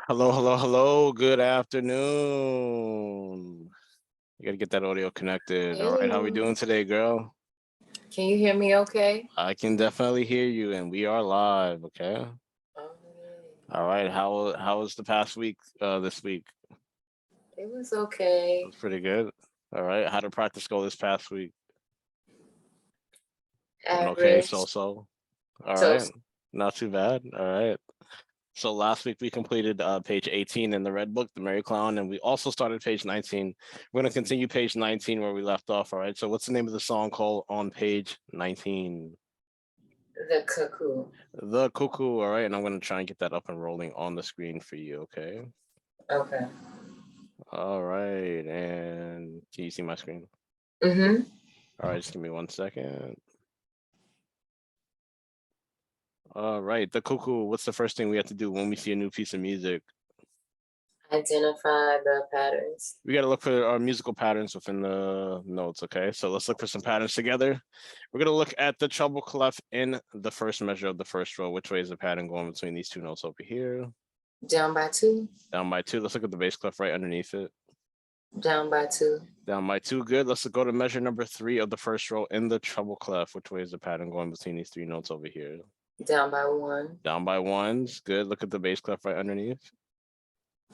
Hello, hello, hello. Good afternoon. You gotta get that audio connected. All right, how we Hey, doing today, girl? can you hear me okay? I can definitely hear you, and we are live. Okay. Oh, All right. How was the past week? This week it was it okay. was pretty good. All right. How did practice go this past week? Went okay, Average. so. All So, right. Not too bad. All right. So last week we completed page 18 in the Red Book, the Merry Clown, and we also started page 19. We're going to continue page 19 where we left off. All right. So what's the name of the song called on page 19? the cuckoo. The Cuckoo. All right. And I'm going to try and get that up and rolling on the screen for you. Okay. Okay. All right. And can you see my screen? Mm-hmm. All right. Just give me 1 second. All right. The Cuckoo. What's the first thing we have to do when we see a new piece of music? Identify the patterns. We got to look for our musical patterns within the notes. Okay, so let's look for some patterns together. We're going to look at the treble clef in the first measure of the first row. Which way is the pattern going between these two notes over here? Down by two. Down by two. Let's look at the bass clef right underneath it. Down by two. Down by two. Good. Let's go to measure number 3 of the first row in the treble clef. Which way is the pattern going between these three notes over here? Down by one. Down by ones. Good. Look at the bass clef right underneath.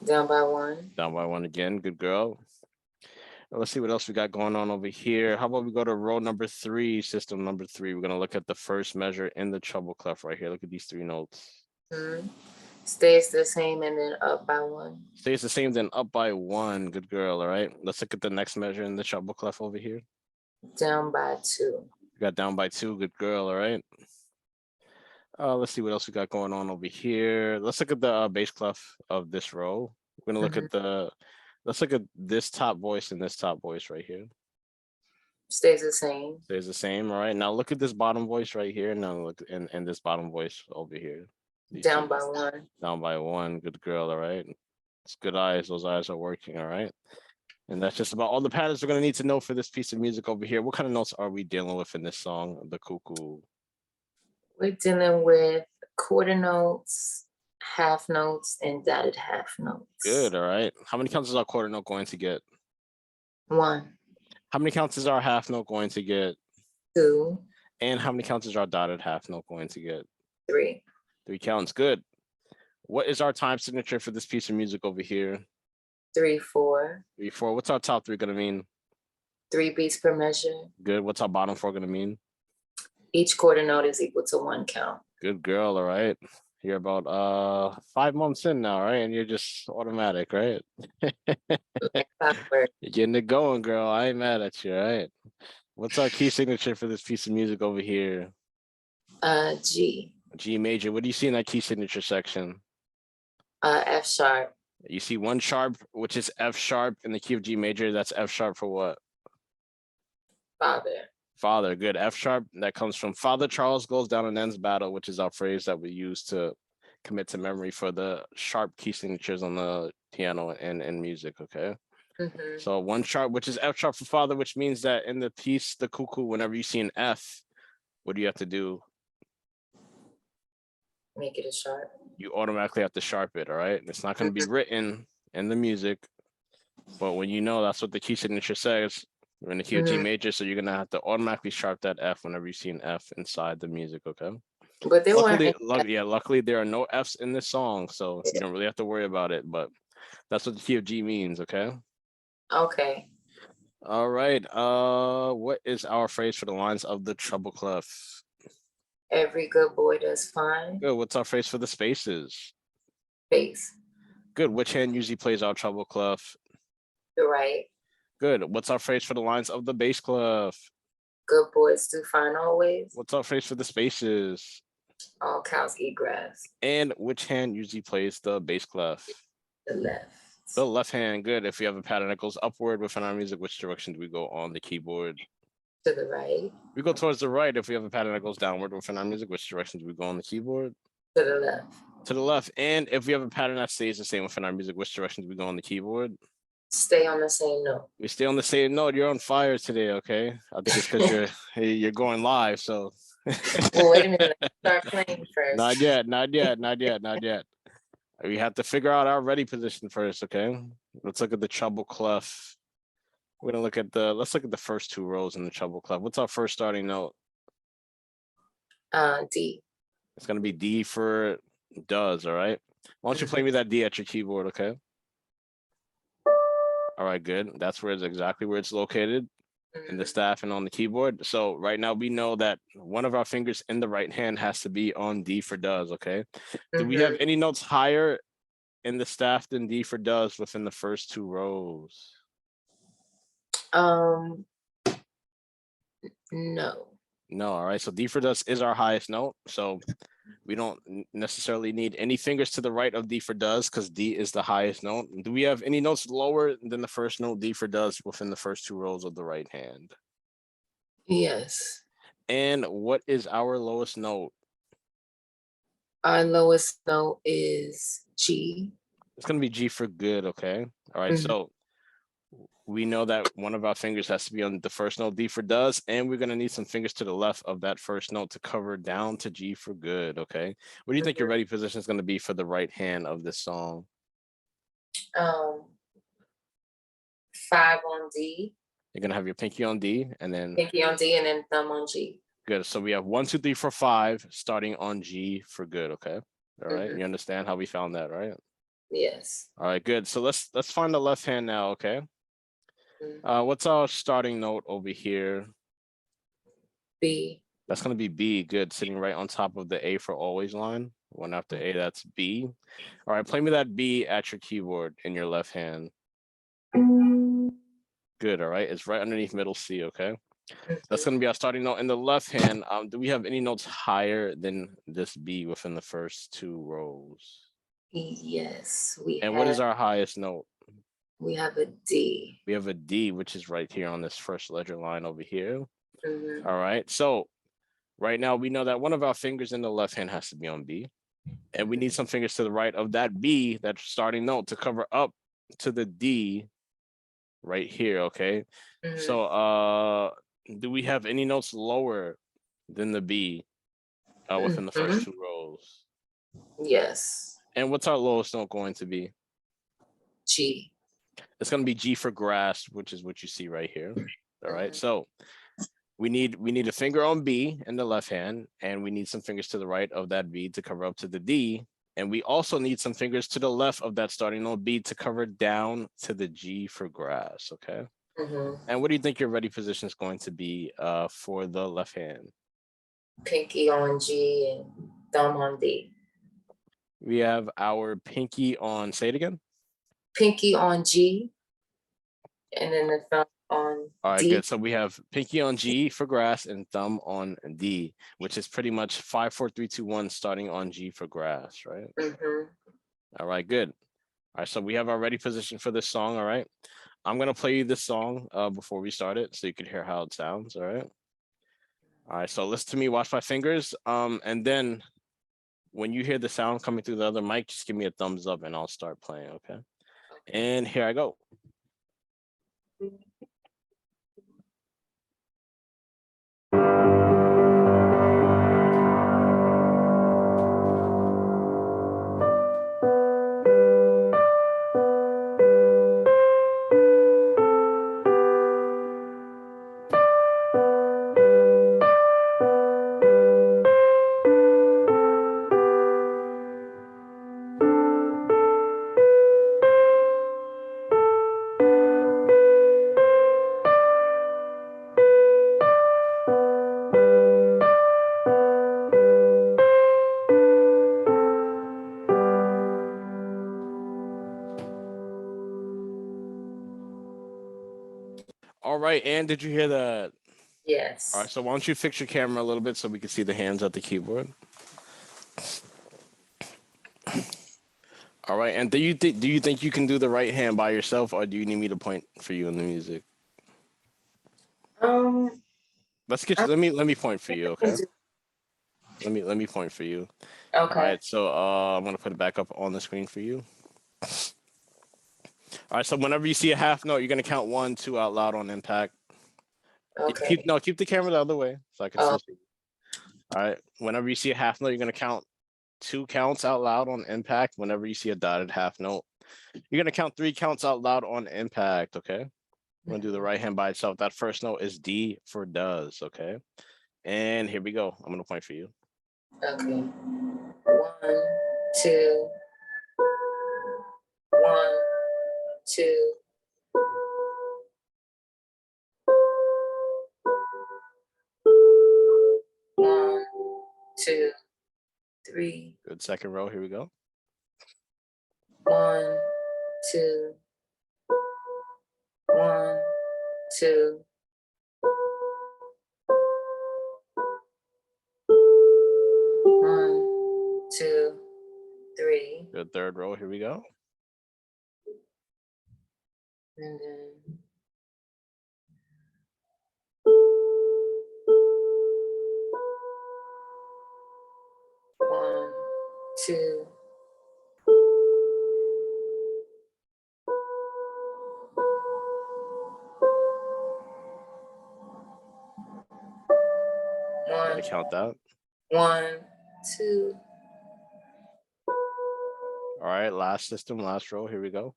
Down by one. Down by one again. Good girl. Let's see what else we got going on over here. How about we go to row number 3, system number 3. We're going to look at the first measure in the treble clef right here. Look at these three notes. Mm-hmm. Stays the same and then up by one. Stays the same, then up by 1. Good girl. All right. Let's look at the next measure in the treble clef over here. Down by two. We got down by 2. Good girl. All right. Let's see what else we got going on over here. Let's look at the bass clef of this row. We're going to look Mm-hmm. at let's look at this top voice and this top voice right here. Stays the same. Stays the same. All right. Now look at this bottom voice right here. Now look and this bottom voice over here. Down by one. Down by 1. Good girl. All right. It's good eyes. Those eyes are working. All right. And that's just about all the patterns we're going to need to know for this piece of music over here. What kind of notes are we dealing with in this song, The Cuckoo? We're dealing with quarter notes, half notes, and dotted half notes. Good. All right. How many counts is our quarter note going to get? 1. How many counts is our half note going to get? 2. And how many counts is our dotted half note going to get? 3. 3 counts. Good. What is our time signature for this piece of music over here? 3, 4. 3, 4. What's our top 3 going to mean? 3 beats per measure. Good. What's our bottom 4 going to mean? Each quarter note is equal to 1 count. Good girl. All right. You're about 5 months in now, right? And you're just automatic, right? You're getting it going, girl. I ain't mad at you, right? What's our key signature for this piece of music over here? G. G major. What do you see in that key signature section? F sharp. You see 1 sharp, which is F sharp in the key of G major. That's F sharp for what? Father. Father. Good. F sharp. That comes from Father Charles goes down and ends battle, which is our phrase that we use to commit to memory for the sharp key signatures on the piano and music. Okay. Mm-hmm. So 1 sharp, which is F sharp for father, which means that in the piece, The Cuckoo, whenever you see an F, what do you have to do? Make it a sharp. You automatically have to sharp it. All right. It's not going to be written in the music, but when you know that's what the key signature says, you're in the key of G major, so you're going to have to automatically sharp that F whenever you see an F inside the music. Okay. But they luckily, luckily there are no F's in this song, so you don't really have to worry about it, but that's what the key of G means. Okay. Okay. All right. What is our phrase for the lines of the treble clef? Every good boy does fine. Good. What's our phrase for the spaces? Bass. Good. Which hand usually plays our treble clef? The right. Good. What's our phrase for the lines of the bass clef? Good boys do fine always. What's our phrase for the spaces? All cows eat grass. And which hand usually plays the bass clef? The left. The left hand. Good. If we have a pattern that goes upward within our music, which direction do we go on the keyboard? To the right. We go towards the right. If we have a pattern that goes downward within our music, which direction do we go on the keyboard? To the left. To the left. And if we have a pattern that stays the same within our music, which direction do we go on the keyboard? Stay on the same note. We stay on the same note. You're on fire today, okay? I think it's because you're going live, so. Well, wait a minute. Start playing first. Not yet. We have to figure out our ready position first, okay? Let's look at the treble clef. We're gonna let's look at the first two rows in the treble clef. What's our first starting note? D. It's gonna be D for does, all right? Why don't you play me that D at your keyboard, okay? All right, good. That's where it's exactly where it's located in the staff and on the keyboard. So right now we know that one of our fingers in the right hand has to be on D for does, okay? Do we have any notes higher in the staff than D for does within the first two rows? No. No, all right. So D for does is our highest note. So we don't necessarily need any fingers to the right of D for does because D is the highest note. Do we have any notes lower than the first note D for does within the first two rows of the right hand? Yes. And what is our lowest note? Our lowest note is G. It's going to be G for good, okay? All right, so we know that one of our fingers has to be on the first note, D for does, and we're going to need some fingers to the left of that first note to cover down to G for good, okay? What do you think your ready position is going to be for the right hand of this song? 5 on D. You're going to have your pinky on D and then... Pinky on D and then thumb on G. Good, so we have 1, 2, 3, 4, 5 starting on G for good, okay? All right, you understand how we found that, right? Yes. All right, good. So let's find the left hand now, okay? What's our starting note over here? B. That's going to be B. Good, sitting right on top of the A for always line. One after A, that's B. All right, play me that B at your keyboard in your left hand. Good, all right. It's right underneath middle C, okay? That's going to be our starting note in the left hand. Do we have any notes higher than this B within the first two rows? Yes, and what is our highest note? We have a D. We have a D, which is right here on this first ledger line over here. All right, so right now we know that one of our fingers in the left hand has to be on B, and we need some fingers to the right of that B, that starting note, to cover up to the D right here, okay? So do we have any notes lower than the B within the first two rows? Yes. And what's our lowest note going to be? G. It's going to be G for grass, which is what you see right here. All right, so we need a finger on B in the left hand, and we need some fingers to the right of that B to cover up to the D. And we also need some fingers to the left of that starting note B to cover down to the G for grass, okay? And what do you think your ready position is going to be for the left hand? Pinky on G and thumb on D. We have our pinky on, say it again. Pinky on G, and then the thumb on All right, D. good. So we have pinky on G for grass and thumb on D, which is pretty much 5, 4, 3, 2, 1, starting on G for grass, right? All right, good. All right, so we have our ready position for this song. All right, I'm gonna play you this song before we start it, so you can hear how it sounds. All right. All right, so listen to me, watch my fingers, and then when you hear the sound coming through the other mic, just give me a thumbs up, and I'll start playing. Okay. And here I go. All right, and did you hear that? Yes. All right, so why don't you fix your camera a little bit so we can see the hands at the keyboard? All right, and do you think you can do the right hand by yourself, or do you need me to point for you in the music? Let's get you, let me point for you, okay? Let me point for you. Okay. All right, so I'm gonna put it back up on the screen for you. All right, so whenever you see a half note, you're gonna count 1, 2 out loud on impact. Okay. Keep the camera the other way so I can still see. All right, whenever you see a half note, you're gonna count 2 counts out loud on impact whenever you see a dotted half note. You're gonna count 3 counts out loud on impact, okay? We're gonna do the right hand by itself. That first note is D for does, okay? And here we go. I'm gonna point for you. Okay. 1, 2, 1, 2. 1, 2, 3. Good second row. Here we go. 1, 2, 1, 2. 1, 2, 3. Good third row. Here we go. And then 1, 2. 1, Gotta count that. 1, 2. All right, last system, last row. Here we go.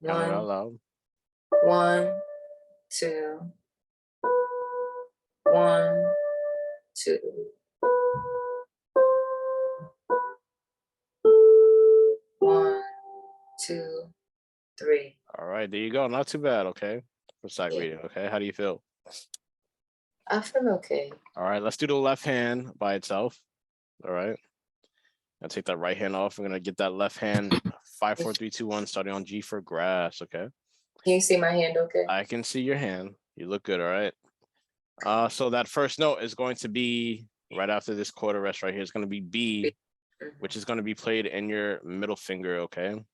Count it out 1, loud. 1, 2. 1, 2. 1, 2, 3. All right, there you go. Not too bad, okay? For sight Yeah. reading, okay? How do you feel? I feel okay. All right, let's do the left hand by itself. All right. I'll take that right hand off. We're gonna get that left hand 5, 4, 3, 2, 1, starting on G for grass, okay? Can you see my hand okay? I can see your hand. You look good, all right? So that first note is going to be right after this quarter rest right here. It's going to be B, which is going to be played in your middle finger, okay?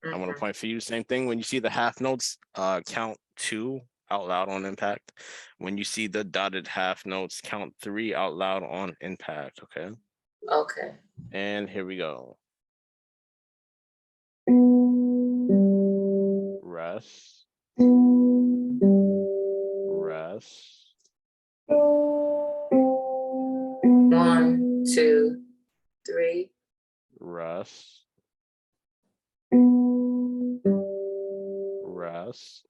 I'm going to point for you. Same thing. When you see the half notes, count 2 out loud on impact. When you see the dotted half notes, count 3 out loud on impact, okay? Okay. And here we go. Rest. Rest. 1, 2, 3. Rest. Rest.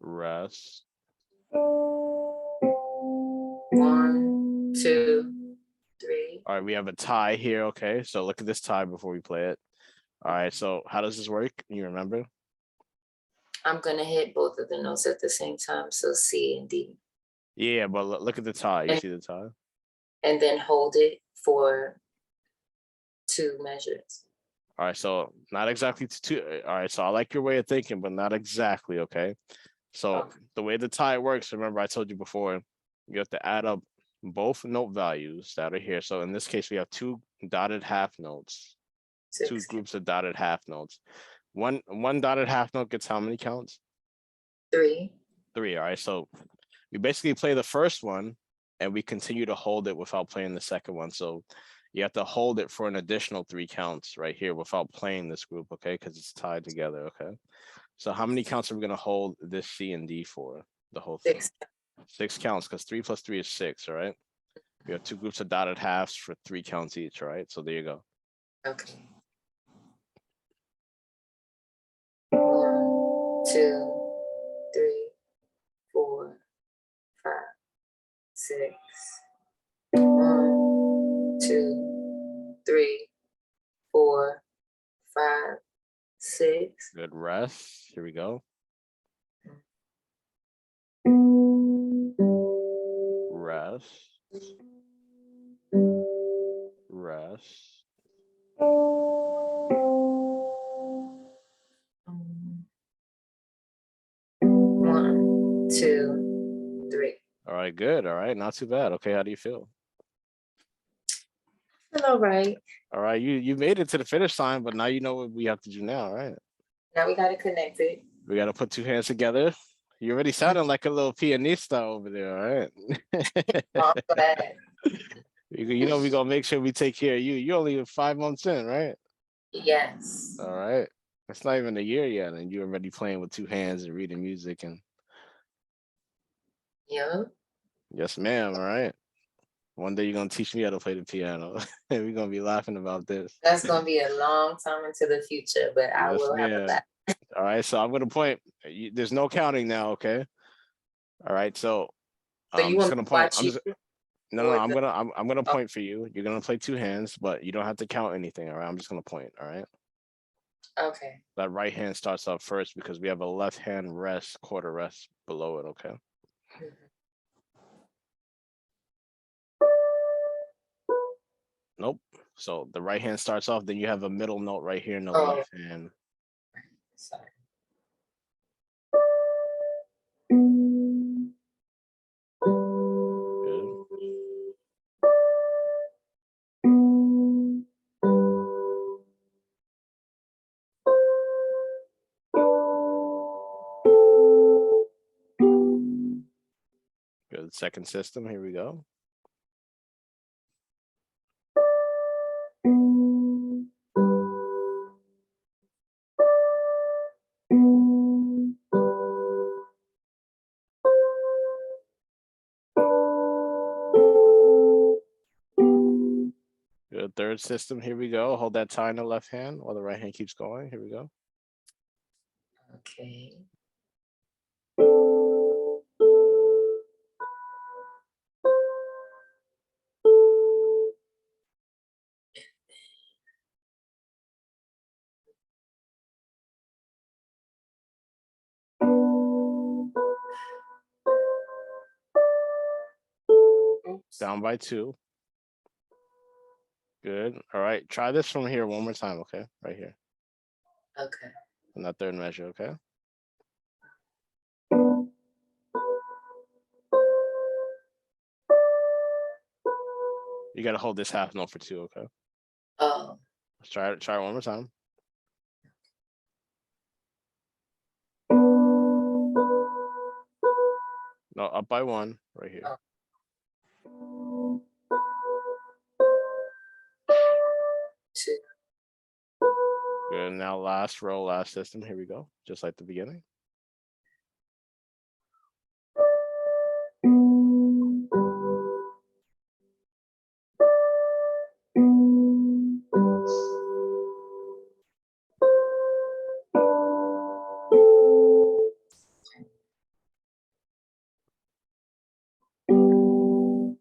Rest. 1, 2, 3. All right, we have a tie here, okay? So look at this tie before we play it. All right, so how does this work? You remember? I'm gonna hit both of the notes at the same time, so C and D. Yeah, but look at the tie. You see the tie? And then hold it for 2 measures. All right, so not exactly two. All right, so I like your way of thinking, but not exactly, okay? So Okay. the way the tie works, remember I told you before, you have to add up both note values that are here. So in this case, we have 2 dotted half notes, 2 6. groups of dotted half notes. One dotted half note gets how many counts? 3. 3. All right, so we basically play the first one and we continue to hold it without playing the second one. So you have to hold it for an additional 3 counts right here without playing this group, okay? Because it's tied together, okay? So how many counts are we going to hold this C and D for? The whole thing. 6. 6 counts, because 3 plus 3 is 6, all right? We have 2 groups of dotted halves for 3 counts each, all right? So there you go. Okay. 1, 2, 3, 4, 5, 6. 1, 2, 3, 4, 5, 6. Good rest. Here we go. Rest. Rest. 1, 2, 3. All right, good. All right, not too bad. Okay, how do you feel? Feel all right. All right, you made it to the finish line, but now you know what we have to do now, right? Now we gotta connect it. We got to put 2 hands together. You already sounded like a little pianista over there, all right? Oh, I'm glad. You know, we're going to make sure we take care of you. You're only 5 months in, right? Yes. All right. It's not even a year yet, and you're already playing with two hands and reading music. And Yeah. yes, ma'am. All right. One day you're gonna teach me how to play the piano, and we're gonna be laughing about this. That's gonna be a long time into the future, but I Yes, will have a ma'am. laugh. All right. So I'm gonna point. There's no counting now. Okay. All right. So So I'm you just want me gonna to point. watch I'm you just no, no. or I'm gonna oh, point for you. You're gonna play two hands, but you don't have to count anything. All right. I'm just gonna point. All right. okay. That right hand starts off first because we have a left hand rest, quarter rest below it. Okay. Mhm. Nope. So the right hand starts off, then you have a middle note right here in the Oh, left hand. sorry. Good. Good. Second system. Here we go. Good. Third system. Here we go. Hold that tie in the left hand while the right hand keeps going. Here we go. Okay. Oops. Down by two. Good. All right. Try this from here one more time. Okay. Right here. Okay. In that third measure. Okay. You got to hold this half note for two. Okay. Oh, Let's try it. Try it one more time. No, up by one. Right here. oh, two. Good. Now last row, last system. Here we go. Just like the beginning.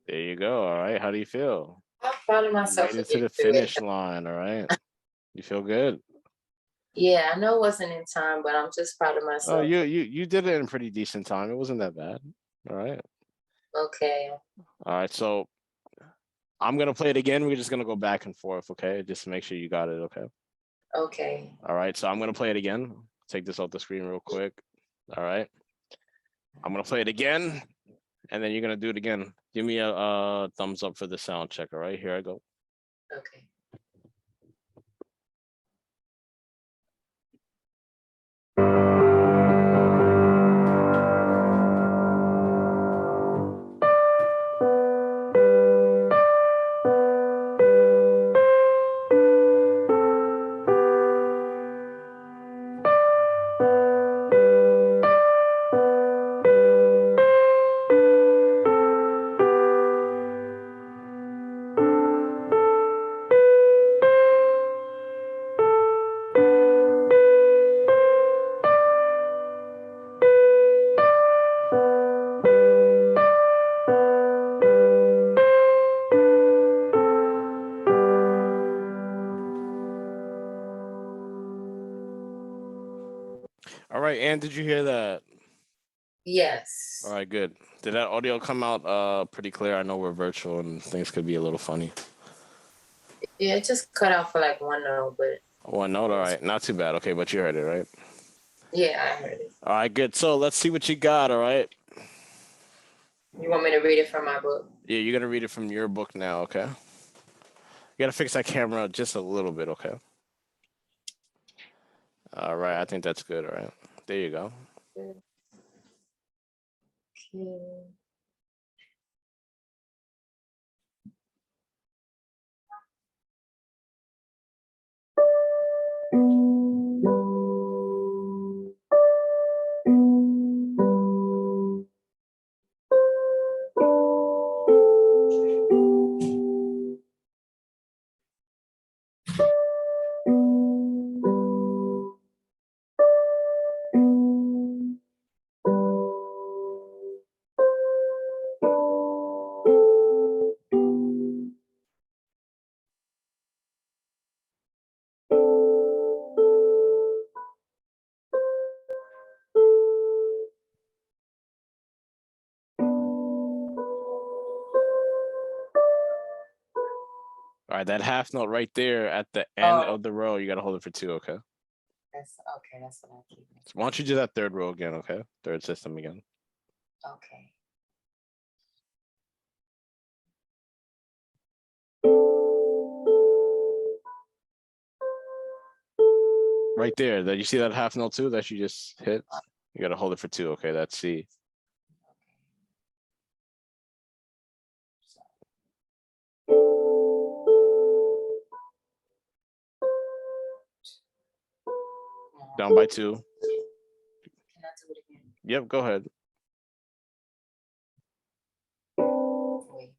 There you go. All right. How do you feel? I'm proud of You myself made for it to getting the through it. finish line. All right. You feel good. Yeah, I know it wasn't in time, but I'm just proud of Oh, myself. you did it in pretty decent time. It wasn't that bad. All right. Okay. All right. So I'm gonna play it again. We're just gonna go back and forth, okay? Just to make sure you got it, okay? Okay. All right. So I'm gonna play it again. Take this off the screen real quick. All right. I'm gonna play it again, and then you're gonna do it again. Give me a thumbs up for the sound check. All right. Here I go. Okay. All right. And did you hear that? All Yes. right. Good. Did that audio come out pretty clear? I know we're virtual and things could be a little funny. Yeah, it just cut out for like one note, but One note. it All was, right. Not too bad. Okay, but you heard it, right? yeah, I heard it. All right. Good. So let's see what you got. All right. You want me to read it from my book? Yeah, you're gonna read it from your book now, okay? You gotta fix that camera just a little bit, okay? All right, I think that's good. All right, there you go. Okay. right, that half note right there at the end of the row, you gotta hold it for 2, okay? That's okay. That's what I keep. So why don't you do that third row again, okay? Third system again. Okay. Right there. That you see that half note too that you just hit? You gotta hold it for 2, okay? That's C. Down by 2. Can I do it again? Yep, go ahead. Wait.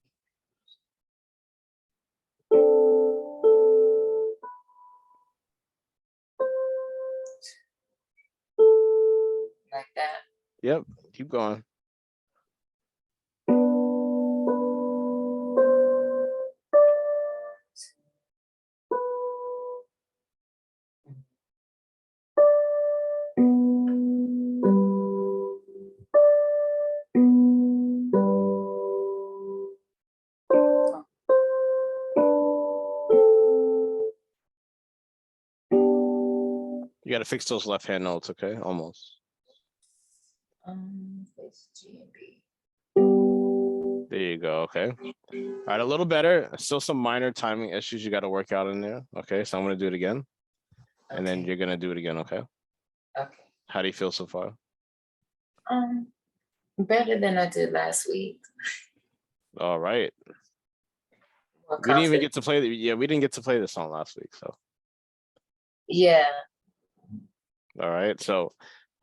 Like that. Yep, keep going. You gotta fix those left hand notes, okay? Almost. It's G and B. There you go, okay. All right, a little better. Still some minor timing issues you gotta work out in there. Okay, so I'm gonna do it again. And then you're gonna do it again, okay? Okay. How do you feel so far? Better than I did last week. All right. More We didn't even confident. get to play we didn't get to play this song last week, so Yeah. all right. So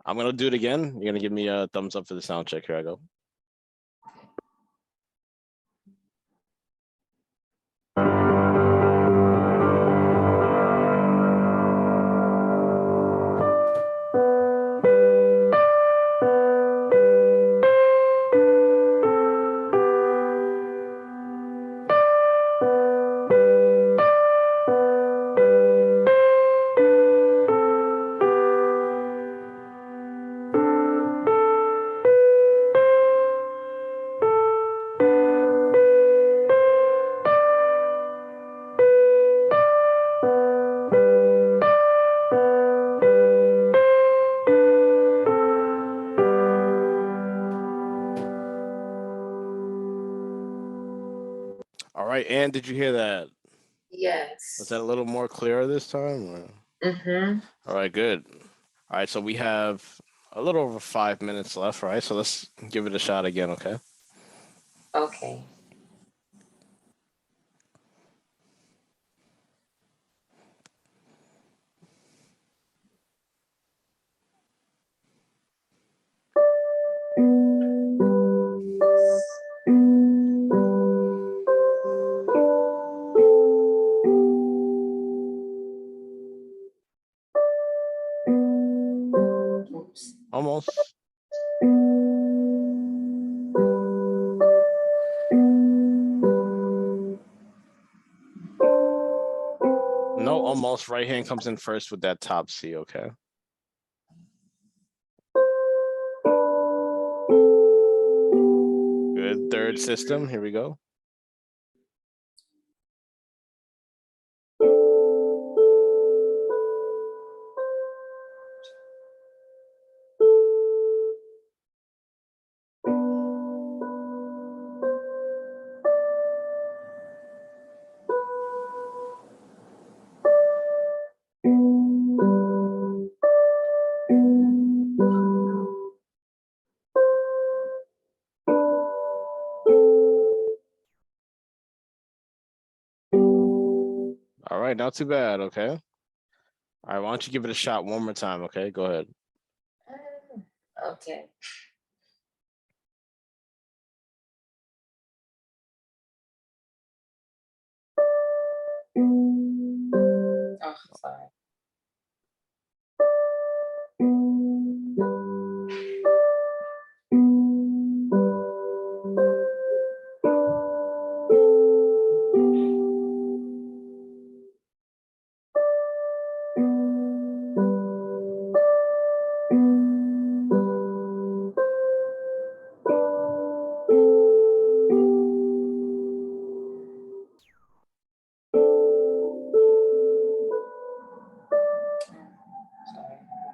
I'm gonna do it again. You're gonna give me a thumbs up for the sound check. Here I go. All right, and did you hear that? Yes. Was that a little more clear this time? Or? Mm-hmm. All right, good. All right, so we have a little over 5 minutes left, right? So let's give it a shot again, okay? Okay. Oops. Almost. No, almost. Right hand comes in first with that top C, okay? Good. Third system. Here we go. All right, not too bad, okay? All right, why don't you give it a shot one more time, okay? Go ahead. Okay. Oh, sorry.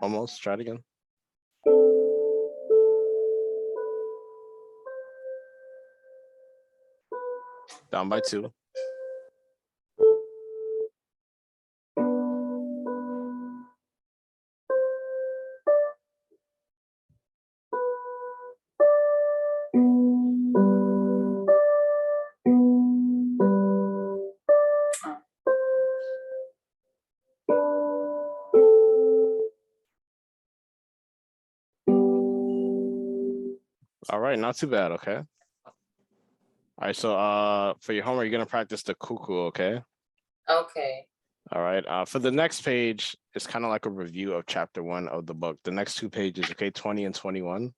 Almost. Try it again. Down by 2. All right, not too bad, okay? All right, so for your homework, you're gonna practice the cuckoo, okay? Okay. All right. For the next page, it's kind of like a review of chapter 1 of the book. The next 2 pages, okay, 20 and 21.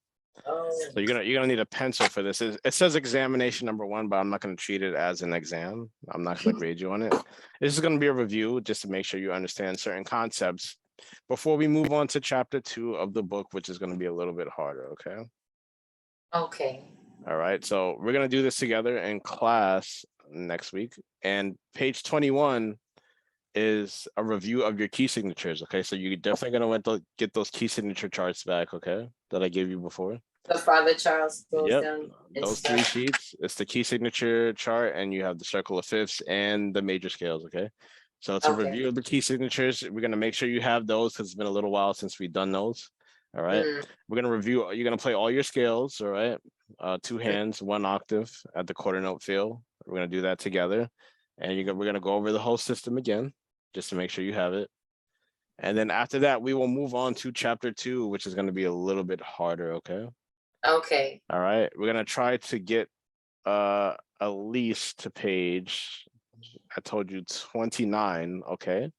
Oh. So you're gonna need a pencil for this. It says examination number 1, but I'm not gonna treat it as an exam. I'm not gonna grade you on it. This is gonna be a review just to make sure you understand certain concepts before we move on to chapter 2 of the book, which is gonna be a little bit harder, okay? Okay. All right, so we're gonna do this together in class next week. And page 21 is a review of your key signatures. Okay, so you're definitely gonna want to get those key signature charts back. Okay, that I gave you before. The Father Charles goes Yep, down. those 3 sheets. It's the key signature chart, and you have the circle of fifths and the major scales. Okay, so it's a review of the key signatures. We're gonna make sure you have those because it's been a little while since we've done those. All right, we're gonna review. You're gonna play all your scales. All right, 2 hands, 1 octave at the quarter note feel. We're gonna do that together, and we're gonna go over the whole system again just to make sure you have it. And then after that, we will move on to chapter 2, which is going to be a little bit harder. Okay. Okay. All right. We're going to try to get at least to page, I told you 29. Okay.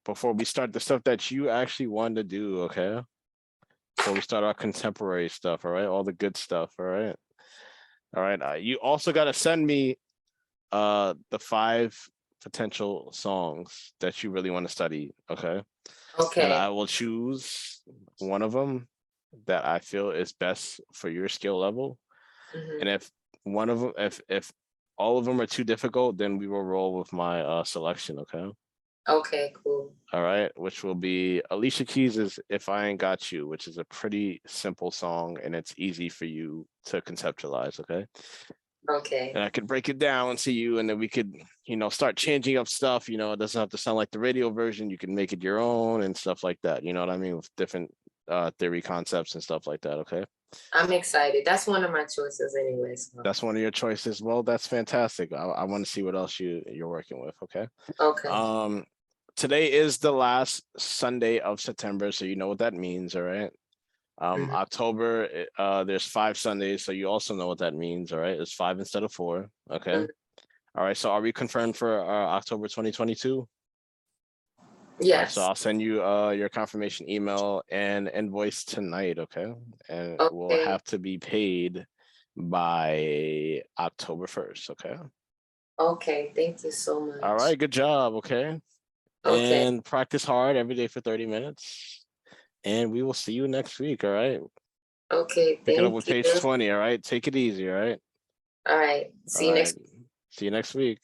Before we start the stuff that you actually want to do. Okay. Before we start our contemporary stuff. All right. All the good stuff. All right. All right. You also got to send me the 5 potential songs that you really want to study. Okay. And I will choose one of them that I feel is best for your skill level. And if one of them, if all of them are too difficult, then we will roll with my selection. Okay. Okay, cool. All right, which will be Alicia Keys' If I Ain't Got You, which is a pretty simple song and it's easy for you to conceptualize. Okay. Okay. And I could break it down to you, and then we could, start changing up stuff. It doesn't have to sound like the radio version. You can make it your own and stuff like that. You know what I mean? With different theory concepts and stuff like that. Okay. I'm excited. That's one of my choices anyway. So. That's one of your choices. Well, that's fantastic. I want to see what else you're working with. Okay. Okay. Today is the last Sunday of September, so you know what that means. All right. October, there's 5 Sundays, so you also know what that means. All right, it's 5 instead of 4. Okay. All right, so are we confirmed for October 2022? Yes. Right, so I'll send you your confirmation email and invoice tonight. Okay, and we'll have to be paid by October 1st. Okay. Okay, thank you so much. All right, good job. Okay. And practice hard every day for 30 minutes. And we will see you next week. All right. Okay. Pick it up with page 20. All right. Take it easy. All right. All right. See you next week. See you next week.